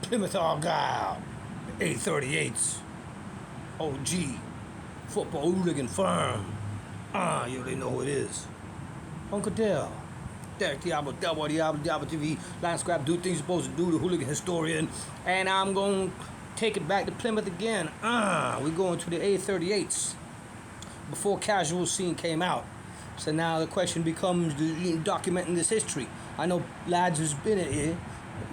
Plymouth Argyle, A38'S, OG, football hooligan firm. You already know who it is. Uncle Dale, Derek Diablo, Diablo TV, Line Scrap, do things you're supposed to do, the hooligan historian. And I'm going to take it back to Plymouth again. We're going to the A38'S. Before Casual Scene came out. So now the question becomes documenting this history. I know lads who's been in here,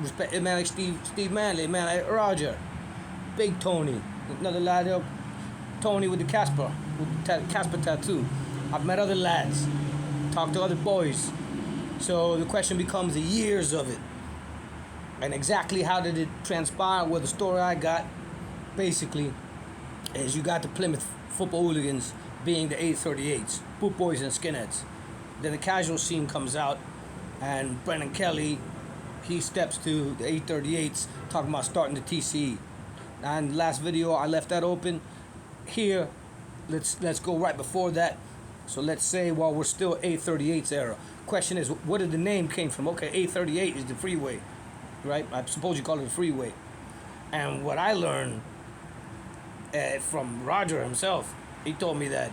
respected man like Steve Manley, man like Roger, Big Tony, another lad, Tony with the Casper tattoo. I've met other lads, talked to other boys. So the question becomes the years of it. And exactly how did it transpire? Well, the story I got, basically, is you got the Plymouth football hooligans being the A38'S, boot boys and skinheads. Then the Casual Scene comes out, and Brendan Kelly, he steps to the A38'S, talking about starting the TCE. And last video I left that open. Here, let's go right before that. So let's say while we're still A38'S era. Question is, what did the name came from? Okay, A38 is the freeway, right? I suppose you call it a freeway. And what I learned from Roger himself, he told me that,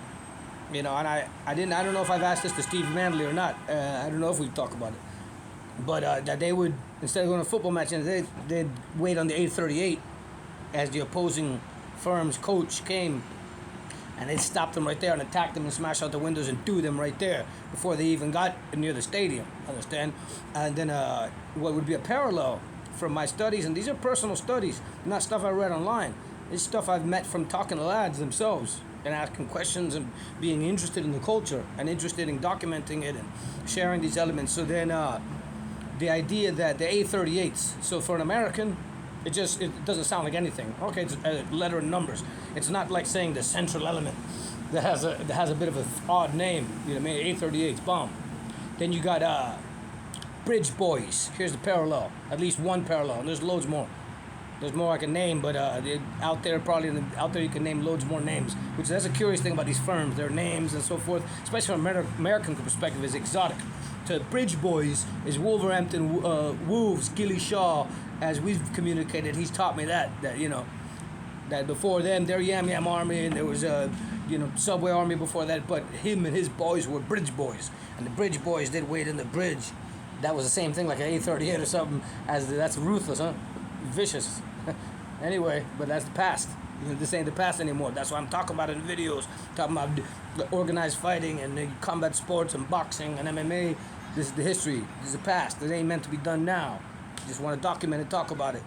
you know, and I don't know if I've asked this to Steve Manley or not. I don't know if we talk about it, but that they would, instead of going to a football match, they'd wait on the A38 as the opposing firm's coach came, and they'd stop them right there and attack them and smash out the windows and do them right there before they even got near the stadium. Understand? And then what would be a parallel from my studies, and these are personal studies, not stuff I read online. It's stuff I've met from talking to lads themselves and asking questions and being interested in the culture and interested in documenting it and sharing these elements. So then the idea that the A38'S, so for an American, it doesn't sound like anything. Okay, it's a letter and numbers. It's not like saying the central element that has a bit of an odd name. You know what I mean? A38'S, bomb. Then you got Bridge Boys. Here's the parallel. At least one parallel. And there's loads more. There's more I can name, but out there you can name loads more names. Which that's a curious thing about these firms, their names and so forth, especially from an American perspective, is exotic. To Bridge Boys is Wolverhampton Wolves, Gilly Shaw, as we've communicated. He's taught me that you know, that before them, they're Yam Yam Army, and there was you know, Subway Army before that, but him and his boys were Bridge Boys, and the Bridge Boys did wait in the bridge. That was the same thing, like an A38 or something. That's ruthless, huh? Vicious. Anyway, but that's the past. You know, this ain't the past anymore. That's what I'm talking about in videos. Talking about the organized fighting and the combat sports and boxing and MMA. This is the history. This is the past. It ain't meant to be done now. You just want to document it, talk about it.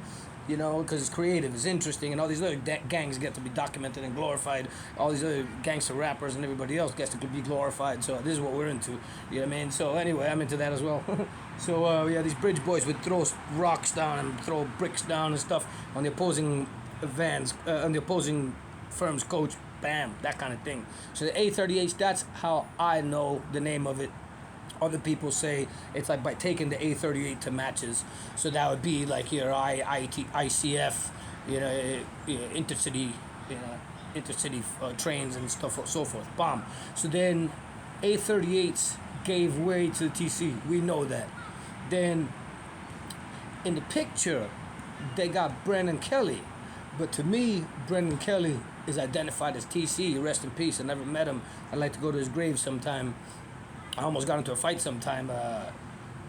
You know, because it's creative, it's interesting, and all these other gangs get to be documented and glorified. All these other gangster rappers and everybody else gets to be glorified. So this is what we're into. You know what I mean? So anyway, I'm into that as well. So yeah, these Bridge Boys would throw rocks down and throw bricks down and stuff on the opposing vans, on the opposing firm's coach. Bam, that kind of thing. So the A38'S, that's how I know the name of it. Other people say it's like by taking the A38 to matches. So that would be like your ICF, you know, intercity, intercity trains and stuff, so forth. Bomb. So then A38'S gave way to the TC. We know that. Then in the picture, they got Brendan Kelly. But to me, Brendan Kelly is identified as TC. Rest in peace. I never met him. I'd like to go to his grave sometime. I almost got into a fight sometime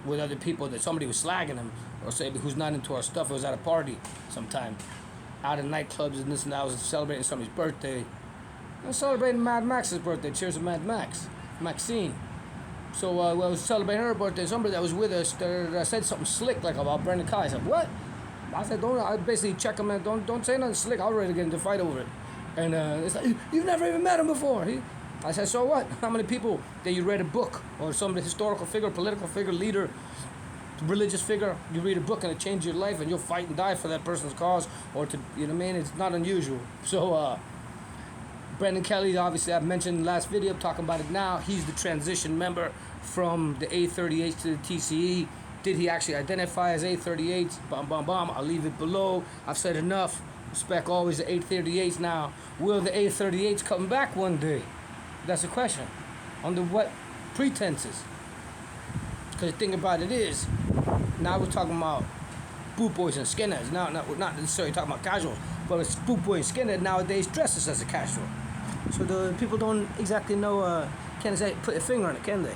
with other people that somebody was slagging him, or say who's not into our stuff. It was at a party sometime, out in nightclubs and this and that. I was celebrating somebody's birthday. I was celebrating Mad Max's birthday. Cheers to Mad Max, Maxine. So I was celebrating her birthday. Somebody that was with us said something slick like about Brendan Kelly. I said, what? I said, don't. I basically check him and don't say nothing slick. I was ready to get into a fight over it. And it's like, you've never even met him before. I said, so what? How many people that you read a book or some historical figure, political figure, leader, religious figure, you read a book and it changed your life and you'll fight and die for that person's cause, or to, you know what I mean? It's not unusual. So Brendan Kelly, obviously I've mentioned in the last video, I'm talking about it now. He's the transition member from the A38'S to the TCE. Did he actually identify as A38'S? Bum, bum, bum. I'll leave it below. I've said enough. Respect always the A38'S now. Will the A38'S come back one day? That's the question. Under what pretenses? Because the thing about it is, now we're talking about boot boys and skinheads. Now, not necessarily talking about casuals, but it's boot boy and skinhead nowadays dresses as a casual. So the people don't exactly know, can't exactly put a finger on it, can they?